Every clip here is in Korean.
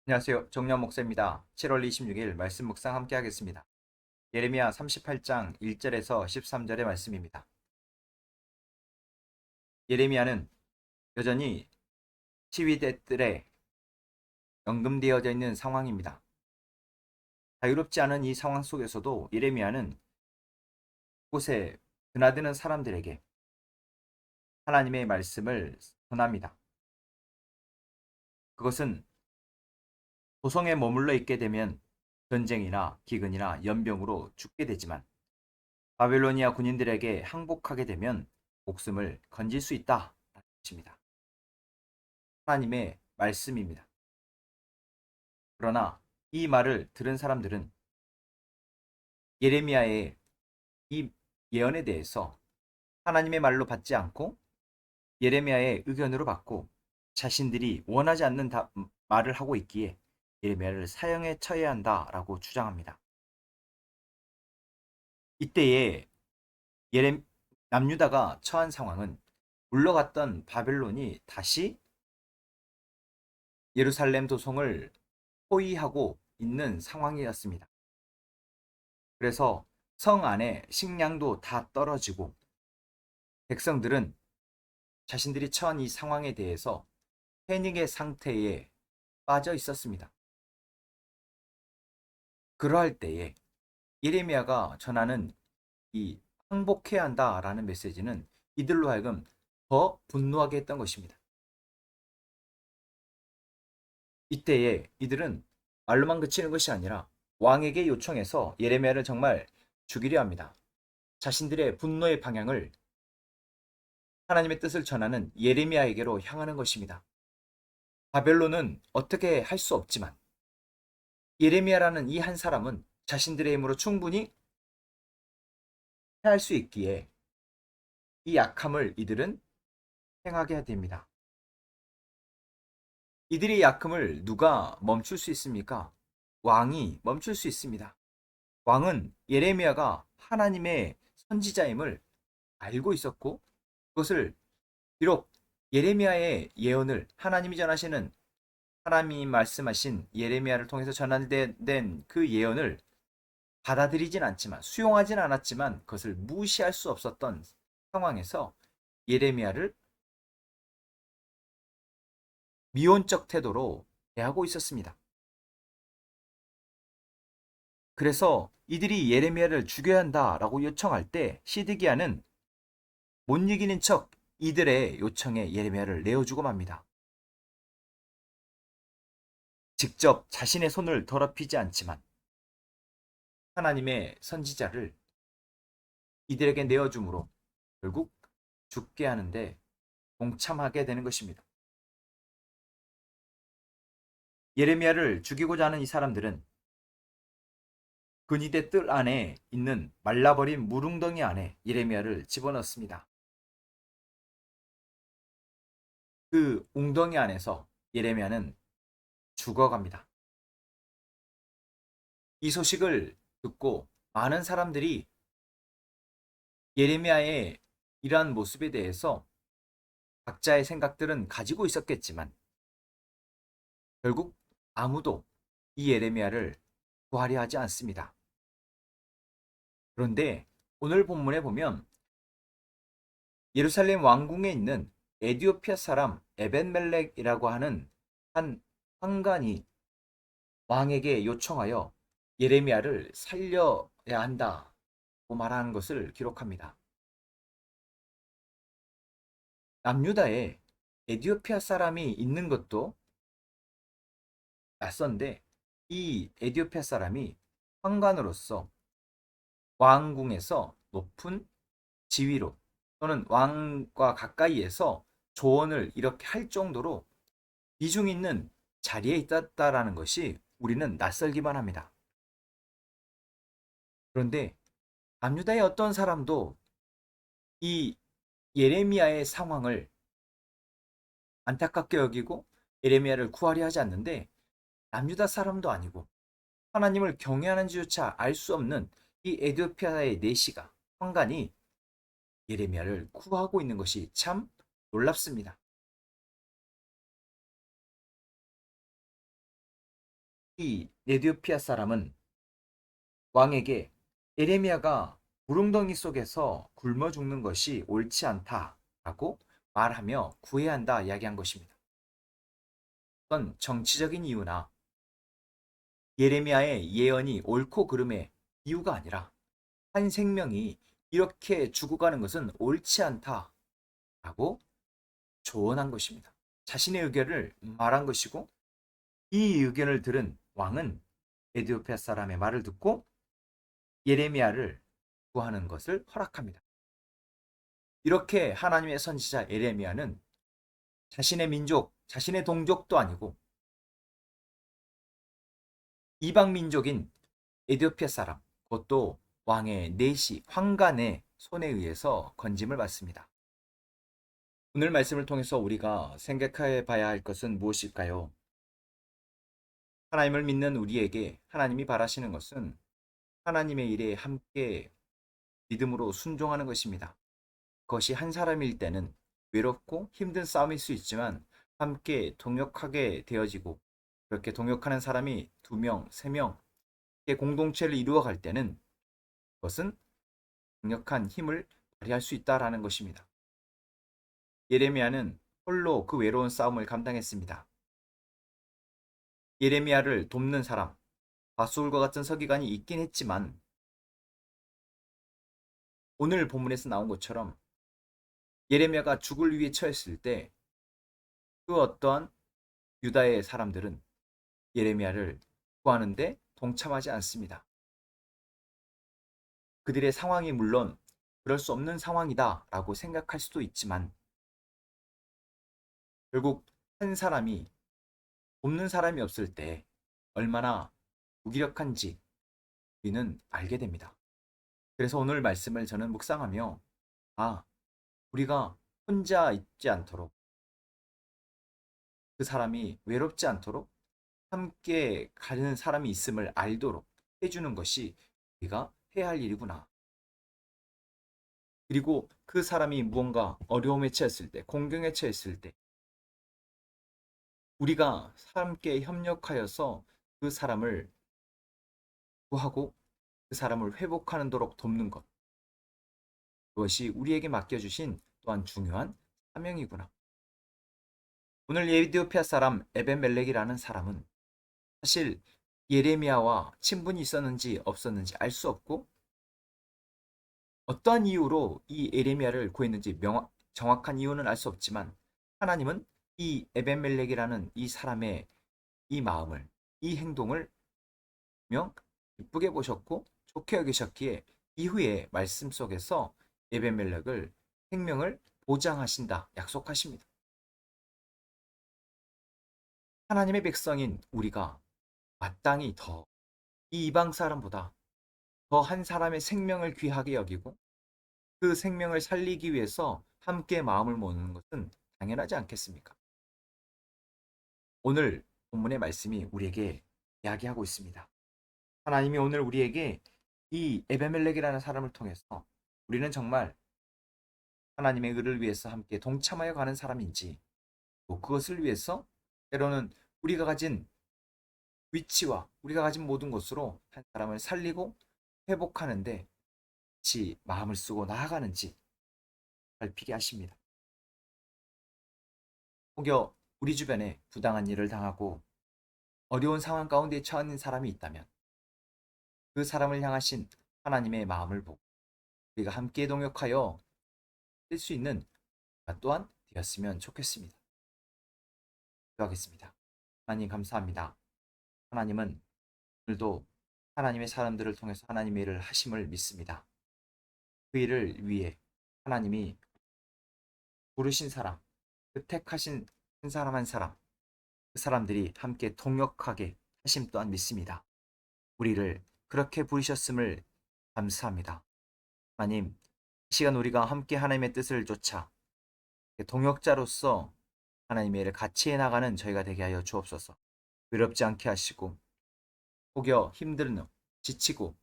안녕하세요. 정년 목사입니다. 7월 26일 말씀 묵상 함께 하겠습니다. 예레미야 38장 1절에서 13절의 말씀입니다. 예레미야는 여전히 시위대들에 연금되어져 있는 상황입니다. 자유롭지 않은 이 상황 속에서도 예레미야는 곳에 드나드는 사람들에게 하나님의 말씀을 전합니다. 그것은 도성에 머물러 있게 되면 전쟁이나 기근이나 연병으로 죽게 되지만 바벨로니아 군인들에게 항복하게 되면 목숨을 건질 수 있다는 것입니다. 하나님의 말씀입니다. 그러나 이 말을 들은 사람들은 예레미야의 이 예언에 대해서 하나님의 말로 받지 않고 예레미야의 의견으로 받고 자신들이 원하지 않는 말을 하고 있기에 예레미야를 사형에 처해야 한다라고 주장합니다. 이때에 예레 남유다가 처한 상황은 물러갔던 바벨론이 다시 예루살렘 도성을 포위하고 있는 상황이었습니다. 그래서 성 안에 식량도 다 떨어지고 백성들은 자신들이 처한 이 상황에 대해서 패닉의 상태에 빠져 있었습니다. 그러할 때에 예레미야가 전하는 이 항복해야 한다라는 메시지는 이들로 하여금 더 분노하게 했던 것입니다. 이때에 이들은 말로만 그치는 것이 아니라 왕에게 요청해서 예레미야를 정말 죽이려 합니다. 자신들의 분노의 방향을 하나님의 뜻을 전하는 예레미야에게로 향하는 것입니다. 바벨론은 어떻게 할 수 없지만 예레미야라는 이 한 사람은 자신들의 힘으로 충분히 해할 수 있기에 이 약함을 이들은 행하게 됩니다. 이들의 약함을 누가 멈출 수 있습니까? 왕이 멈출 수 있습니다. 왕은 예레미야가 하나님의 선지자임을 알고 있었고 그것을 비록 예레미야의 예언을 하나님이 전하시는 하나님이 말씀하신 예레미야를 통해서 전환된 그 예언을 받아들이진 않지만 수용하진 않았지만 그것을 무시할 수 없었던 상황에서 예레미야를 미온적 태도로 대하고 있었습니다. 그래서 이들이 예레미야를 죽여야 한다라고 요청할 때 시드기야는 못 이기는 척 이들의 요청에 예레미야를 내어주고 맙니다. 직접 자신의 손을 더럽히지 않지만 하나님의 선지자를 이들에게 내어줌으로 결국 죽게 하는데 동참하게 되는 것입니다. 예레미야를 죽이고자 하는 이 사람들은 근위대 뜰 안에 있는 말라버린 물웅덩이 안에 예레미야를 집어넣습니다. 그 웅덩이 안에서 예레미야는 죽어갑니다. 이 소식을 듣고 많은 사람들이 예레미야의 이러한 모습에 대해서 각자의 생각들은 가지고 있었겠지만 결국 아무도 이 예레미야를 구하려 하지 않습니다. 그런데 오늘 본문에 보면 예루살렘 왕궁에 있는 에디오피아 사람 에벤멜렉이라고 하는 한 황관이 왕에게 요청하여 예레미야를 살려야 한다고 말하는 것을 기록합니다. 남유다에 에디오피아 사람이 있는 것도 낯선데 이 에디오피아 사람이 황관으로서 왕궁에서 높은 지위로 또는 왕과 가까이에서 조언을 이렇게 할 정도로 비중 있는 자리에 있었다라는 것이 우리는 낯설기만 합니다. 그런데 남유다의 어떤 사람도 이 예레미야의 상황을 안타깝게 여기고 예레미야를 구하려 하지 않는데 남유다 사람도 아니고 하나님을 경외하는지조차 알 수 없는 이 에디오피아의 내시가 황관이 예레미야를 구하고 있는 것이 참 놀랍습니다. 이 에디오피아 사람은 왕에게 에레미야가 구릉덩이 속에서 굶어 죽는 것이 옳지 않다라고 말하며 구해야 한다 이야기한 것입니다. 어떤 정치적인 이유나 예레미야의 예언이 옳고 그름의 이유가 아니라 한 생명이 이렇게 죽어가는 것은 옳지 않다라고 조언한 것입니다. 자신의 의견을 말한 것이고 이 의견을 들은 왕은 에디오피아 사람의 말을 듣고 예레미야를 구하는 것을 허락합니다. 이렇게 하나님의 선지자 예레미야는 자신의 민족, 자신의 동족도 아니고 이방 민족인 에디오피아 사람, 그것도 왕의 내시, 황간의 손에 의해서 건짐을 받습니다. 오늘 말씀을 통해서 우리가 생각해 봐야 할 것은 무엇일까요? 하나님을 믿는 우리에게 하나님이 바라시는 것은 하나님의 일에 함께 믿음으로 순종하는 것입니다. 그것이 한 사람일 때는 외롭고 힘든 싸움일 수 있지만 함께 동역하게 되어지고 그렇게 동역하는 사람이 2명, 3명 공동체를 이루어 갈 때는 그것은 강력한 힘을 발휘할 수 있다라는 것입니다. 예레미야는 홀로 그 외로운 싸움을 감당했습니다. 예레미야를 돕는 사람, 바수울과 같은 서기관이 있긴 했지만 오늘 본문에서 나온 것처럼 예레미야가 죽을 위에 처했을 때 그 어떠한 유다의 사람들은 예레미야를 구하는데 동참하지 않습니다. 그들의 상황이 물론 그럴 수 없는 상황이다라고 생각할 수도 있지만 결국 한 사람이 돕는 사람이 없을 때 얼마나 무기력한지 우리는 알게 됩니다. 그래서 오늘 말씀을 저는 묵상하며 우리가 혼자 있지 않도록 그 사람이 외롭지 않도록 함께 가는 사람이 있음을 알도록 해주는 것이 우리가 해야 할 일이구나. 그리고 그 사람이 무언가 어려움에 처했을 때, 공경에 처했을 때 우리가 함께 협력하여서 그 사람을 구하고 그 사람을 회복하도록 돕는 것. 그것이 우리에게 맡겨주신 또한 중요한 사명이구나. 오늘 에디오피아 사람 에벤멜렉이라는 사람은 사실 예레미야와 친분이 있었는지 없었는지 알 수 없고 어떠한 이유로 이 예레미야를 구했는지 정확한 이유는 알 수 없지만 하나님은 이 에벤멜렉이라는 이 사람의 이 마음을, 이 행동을 분명 기쁘게 보셨고 좋게 여기셨기에 이후에 말씀 속에서 에벤멜렉을 생명을 보장하신다 약속하십니다. 하나님의 백성인 우리가 마땅히 더 이 이방 사람보다 더 한 사람의 생명을 귀하게 여기고 그 생명을 살리기 위해서 함께 마음을 모으는 것은 당연하지 않겠습니까? 오늘 본문의 말씀이 우리에게 이야기하고 있습니다. 하나님이 오늘 우리에게 이 에베멜렉이라는 사람을 통해서 우리는 정말 하나님의 의를 위해서 함께 동참하여 가는 사람인지 또 그것을 위해서 때로는 우리가 가진 위치와 우리가 가진 모든 것으로 한 사람을 살리고 회복하는데 같이 마음을 쓰고 나아가는지 살피게 하십니다. 혹여 우리 주변에 부당한 일을 당하고 어려운 상황 가운데 처한 사람이 있다면 그 사람을 향하신 하나님의 마음을 보고 우리가 함께 동역하여 될 수 있는 또한 되었으면 좋겠습니다. 기도하겠습니다. 하나님 감사합니다. 하나님은 오늘도 하나님의 사람들을 통해서 하나님의 일을 하심을 믿습니다. 그 일을 위해 하나님이 부르신 사람, 그 택하신 한 사람 한 사람, 그 사람들이 함께 동역하게 하심 또한 믿습니다. 우리를 그렇게 부르셨음을 감사합니다. 하나님, 이 시간 우리가 함께 하나님의 뜻을 쫓아 동역자로서 하나님의 일을 같이 해나가는 저희가 되게 하여 주옵소서. 외롭지 않게 하시고 혹여 힘들고 지치고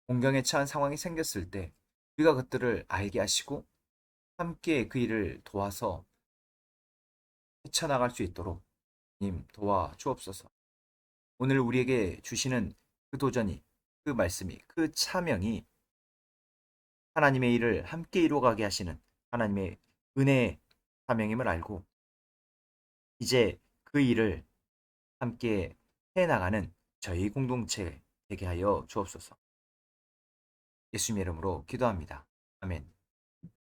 공경에 처한 상황이 생겼을 때 우리가 그들을 알게 하시고 함께 그 일을 도와서 헤쳐나갈 수 있도록 님 도와 주옵소서. 오늘 우리에게 주시는 그 도전이, 그 말씀이, 그 사명이 하나님의 일을 함께 이루어가게 하시는 하나님의 은혜의 사명임을 알고 이제 그 일을 함께 해나가는 저희 공동체 되게 하여 주옵소서. 예수님의 이름으로 기도합니다. 아멘.